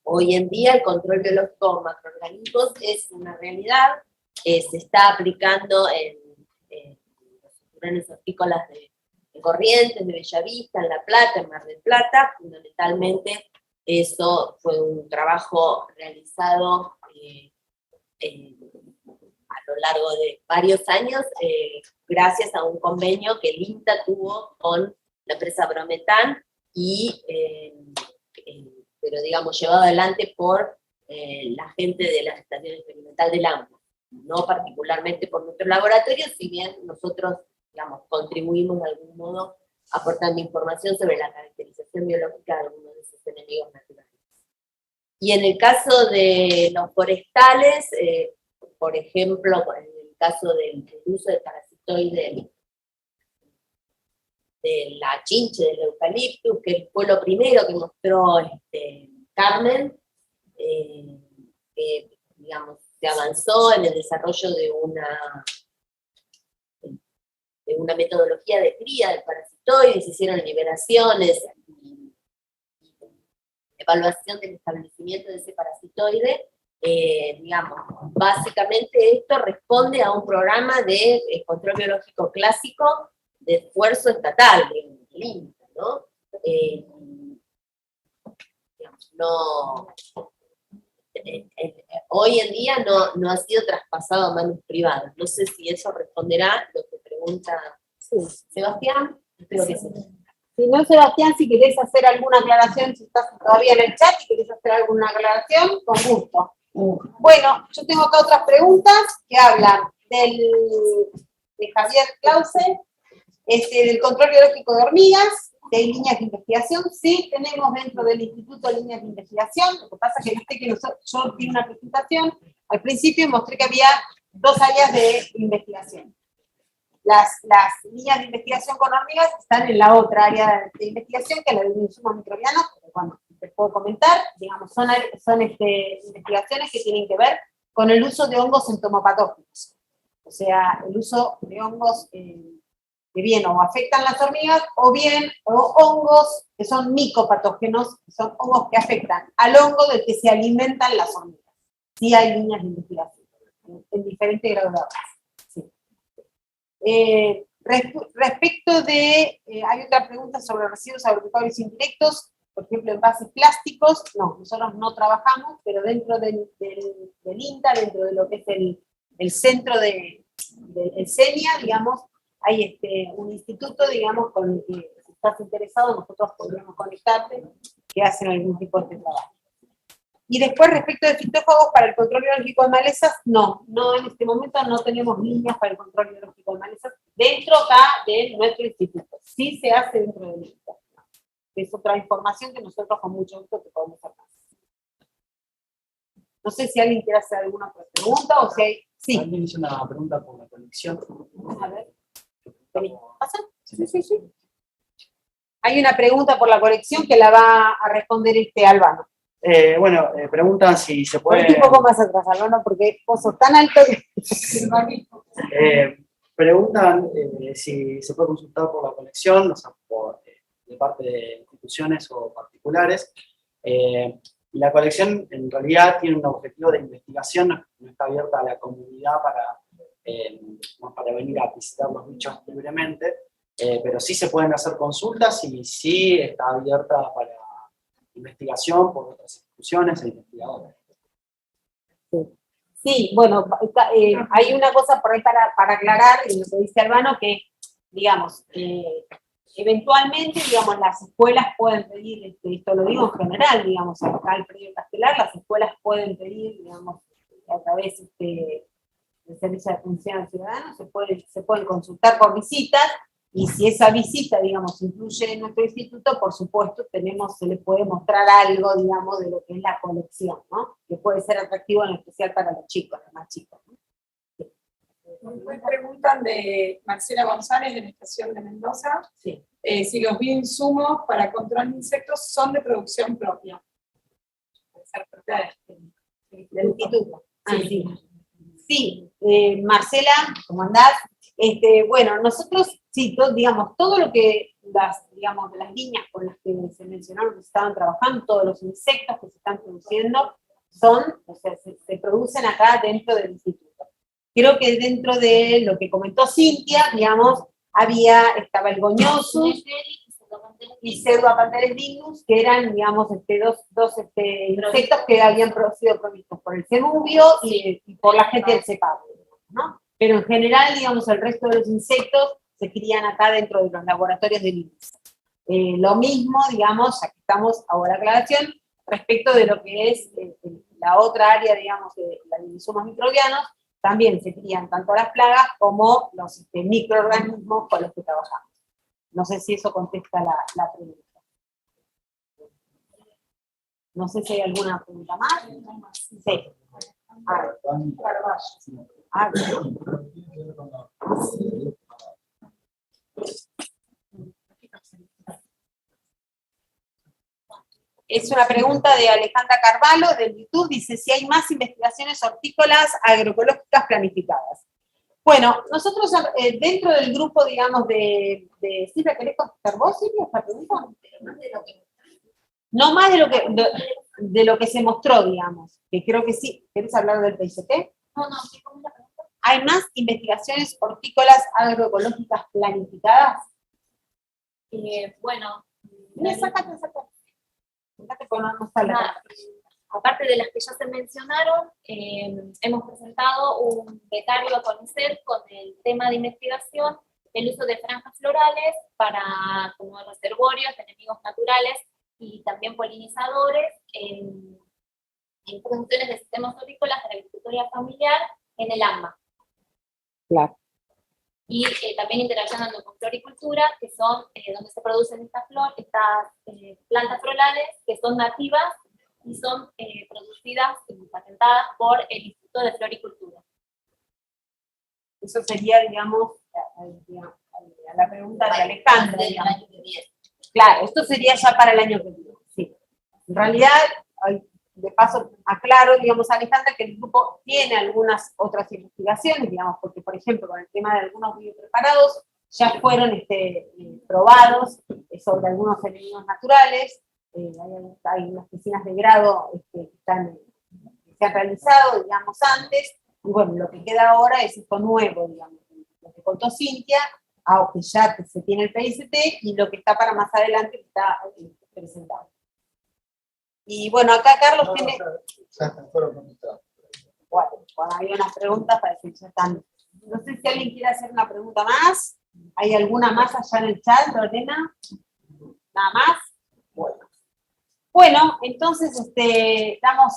hoy en día el control biológico con macroorganismos es una realidad. Se está aplicando en los cinturones hortícolas de Corrientes, de Bellavista, en La Plata, en Mar del Plata. Fundamentalmente eso fue un trabajo realizado a lo largo de varios años, gracias a un convenio que el INTA tuvo con la empresa Brometan, pero digamos llevado adelante por la gente de la Estación Experimental del AMBO, no particularmente por nuestro laboratorio, si bien nosotros, digamos, contribuimos de algún modo aportando información sobre la caracterización biológica de algunos de esos enemigos naturales. Y en el caso de los forestales, por ejemplo, en el caso del uso de parasitoide de la chinche, del eucaliptus, que fue lo primero que mostró Carmen, que, digamos, se avanzó en el desarrollo de una metodología de cría del parasitoide, se hicieron liberaciones y evaluación del establecimiento de ese parasitoide, digamos, básicamente esto responde a un programa de control biológico clásico de esfuerzo estatal, del INTA, ¿no? Hoy en día no ha sido traspasado a manos privadas. No sé si eso responderá lo que pregunta Sebastián. Espero que sí. Si no, Sebastián, si querés hacer alguna aclaración, si estás todavía en el chat y querés hacer alguna aclaración, con gusto. Bueno, yo tengo acá otras preguntas que hablan de Javier Clause, del control biológico de hormigas, de líneas de investigación. Sí, tenemos dentro del instituto líneas de investigación. Lo que pasa es que viste que yo di una presentación al principio y mostré que había 2 áreas de investigación. Las líneas de investigación con hormigas están en la otra área de investigación, que es la de insumos microbianos, pero bueno, te puedo comentar, digamos, son investigaciones que tienen que ver con el uso de hongos entomopatógenos. O sea, el uso de hongos que bien o afectan las hormigas, o bien hongos que son micopatógenos, que son hongos que afectan al hongo del que se alimentan las hormigas. Sí hay líneas de investigación, en diferentes grados de avance. Respecto de, hay otra pregunta sobre residuos agropecuarios indirectos, por ejemplo, envases plásticos. No, nosotros no trabajamos, pero dentro del INTA, dentro de lo que es el centro del CENIA, digamos, hay un instituto, digamos, con el que si estás interesado, nosotros podríamos conectarte, que hacen algún tipo de trabajo. Y después, respecto de fitófagos para el control biológico de malezas, no, en este momento no tenemos líneas para el control biológico de malezas dentro acá de nuestro instituto. Sí se hace dentro del INTA. Es otra información que nosotros con mucho gusto te podemos hacer. No sé si alguien quiere hacer alguna otra pregunta o si hay... Sí. Alguien hizo una pregunta por la conexión. A ver. ¿Pasa? Sí. Hay una pregunta por la conexión que la va a responder Albano. Preguntan si se puede... Un poco más atrás, Albano, porque vos sos tan alto que... Preguntan si se puede consultar por la conexión, o sea, de parte de instituciones o particulares. Y la colección en realidad tiene un objetivo de investigación, no está abierta a la comunidad para venir a visitar los bichos libremente, pero sí se pueden hacer consultas y sí está abierta para investigación por otras instituciones e investigadores. Sí, bueno, hay una cosa por ahí para aclarar, en lo que dice Albano, que, digamos, eventualmente, digamos, las escuelas pueden pedir, esto lo digo en general, digamos, acá el predio Castelar, las escuelas pueden pedir, digamos, a través del Servicio de Atención al Ciudadano, se pueden consultar por visitas, y si esa visita, digamos, incluye en nuestro instituto, por supuesto, se le puede mostrar algo, digamos, de lo que es la colección, ¿no? Que puede ser atractivo en especial para los chicos, los más chicos, ¿no? Me preguntan de Marcela González, de la Estación de Mendoza, sí. Si los bioinsumos para control de insectos son de producción propia. Puede ser propia del instituto. Sí. Sí, Marcela, ¿cómo andás? Bueno, nosotros, sí, digamos, todo lo que las líneas con las que se mencionaron que se estaban trabajando, todos los insectos que se están produciendo, se producen acá dentro del instituto. Creo que dentro de lo que comentó Cintia, digamos, estaba el goñosus y Pseudoapanteres dignus, que eran, digamos, dos insectos que habían sido provistos por el Cebubio y por la gente del CEPAP, ¿no? Pero en general, digamos, el resto de los insectos se crían acá dentro de los laboratorios del INSS. Lo mismo, digamos, ya que estamos ahora aclaración, respecto de lo que es la otra área, digamos, de la de insumos microbianos, también se crían tanto las plagas como los microorganismos con los que trabajamos. No sé si eso contesta la pregunta. No sé si hay alguna pregunta más. Sí. Es una pregunta de Alejandra Carvalho, del YouTube, dice si hay más investigaciones hortícolas agroecológicas planificadas. Bueno, nosotros dentro del grupo, digamos, de Silvia, ¿querés contestar vos, Silvia, esta pregunta? No más de lo que... de lo que se mostró, digamos, que creo que sí. ¿Querés hablar del PICT? No, ¿qué fue la pregunta? ¿Hay más investigaciones hortícolas agroecológicas planificadas? Bueno, Sácate, porque no está la... aparte de las que ya se mencionaron, hemos presentado un becario a CONICET con el tema de investigación, el uso de franjas florales como reservorios de enemigos naturales y también polinizadores en producciones de sistemas hortícolas de la agricultura familiar en el AMBA. Claro. Y también interaccionando con floricultura, que son donde se producen estas plantas florales que son nativas y son producidas y patentadas por el Instituto de Floricultura. Eso sería, digamos, a la pregunta de Alejandra. Del año que viene. Claro, esto sería ya para el año que viene, sí. En realidad, de paso aclaro, digamos, Alejandra, que el grupo tiene algunas otras investigaciones, digamos, porque, por ejemplo, con el tema de algunos biopreparados, ya fueron probados sobre algunos enemigos naturales, hay unas piscinas de grado que se han realizado, digamos, antes, y bueno, lo que queda ahora es esto nuevo, digamos, lo que contó Cintia, aunque ya se tiene el PICT, y lo que está para más adelante que está presentado. Y bueno, acá Carlos tiene... Bueno, había unas preguntas para decir, ya están. No sé si alguien quiere hacer una pregunta más. ¿Hay alguna más allá en el chat, Lorena? ¿Nada más? Bueno, entonces damos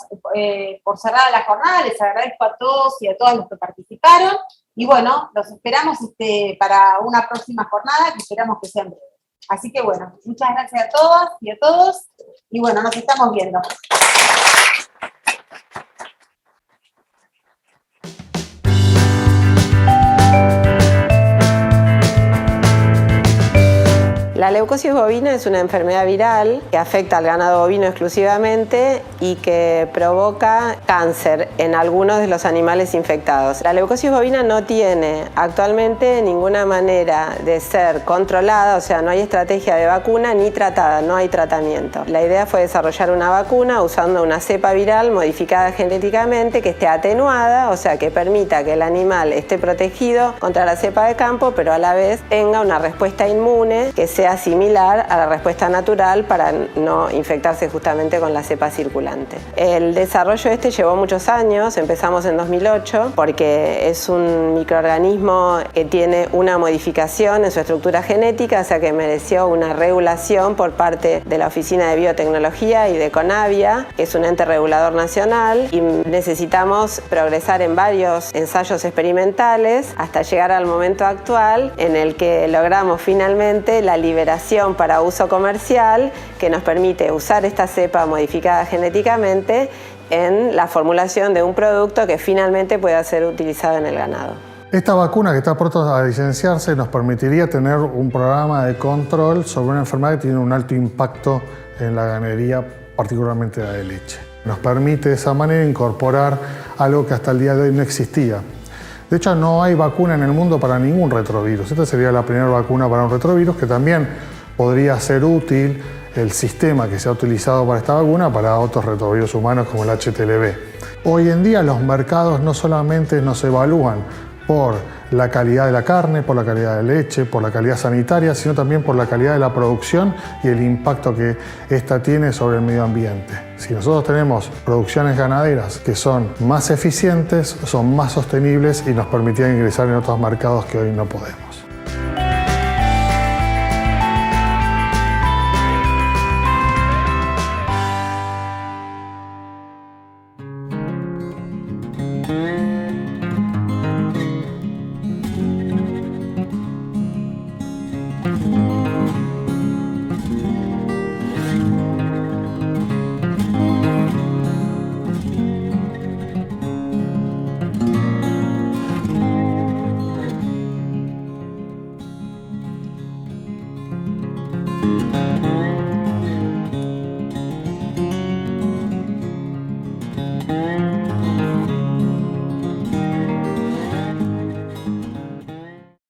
por cerrada la jornada. Les agradezco a todos y a todas los que participaron. Y bueno, los esperamos para una próxima jornada, que esperamos que sea en breve. Así que bueno, muchas gracias a todas y a todos. Y bueno, nos estamos viendo. La leucosis bovina es una enfermedad viral que afecta al ganado bovino exclusivamente y que provoca cáncer en algunos de los animales infectados. La leucosis bovina no tiene actualmente ninguna manera de ser controlada, o sea, no hay estrategia de vacuna ni tratada, no hay tratamiento. La idea fue desarrollar una vacuna usando una cepa viral modificada genéticamente que esté atenuada, o sea, que permita que el animal esté protegido contra la cepa de campo, pero a la vez tenga una respuesta inmune que sea similar a la respuesta natural para no infectarse justamente con la cepa circulante. El desarrollo llevó muchos años, empezamos en 2008, porque es un microorganismo que tiene una modificación en su estructura genética, o sea que mereció una regulación por parte de la Oficina de Biotecnología y de CONAVIA, que es un ente regulador nacional, y necesitamos progresar en varios ensayos experimentales hasta llegar al momento actual en el que logramos finalmente la liberación para uso comercial que nos permite usar esta cepa modificada genéticamente en la formulación de un producto que finalmente pueda ser utilizado en el ganado. Esta vacuna que está pronto a licenciarse nos permitiría tener un programa de control sobre una enfermedad que tiene un alto impacto en la ganadería, particularmente la de leche. Nos permite de esa manera incorporar algo que hasta el día de hoy no existía. De hecho, no hay vacuna en el mundo para ningún retrovirus. Esta sería la primera vacuna para un retrovirus, que también podría ser útil el sistema que se ha utilizado para esta vacuna para otros retrovirus humanos como el HTLV. Hoy en día los mercados no solamente nos evalúan por la calidad de la carne, por la calidad de leche, por la calidad sanitaria, sino también por la calidad de la producción y el impacto que esta tiene sobre el medio ambiente. Si nosotros tenemos producciones ganaderas que son más eficientes, son más sostenibles y nos permitirían ingresar en otros mercados que hoy no podemos.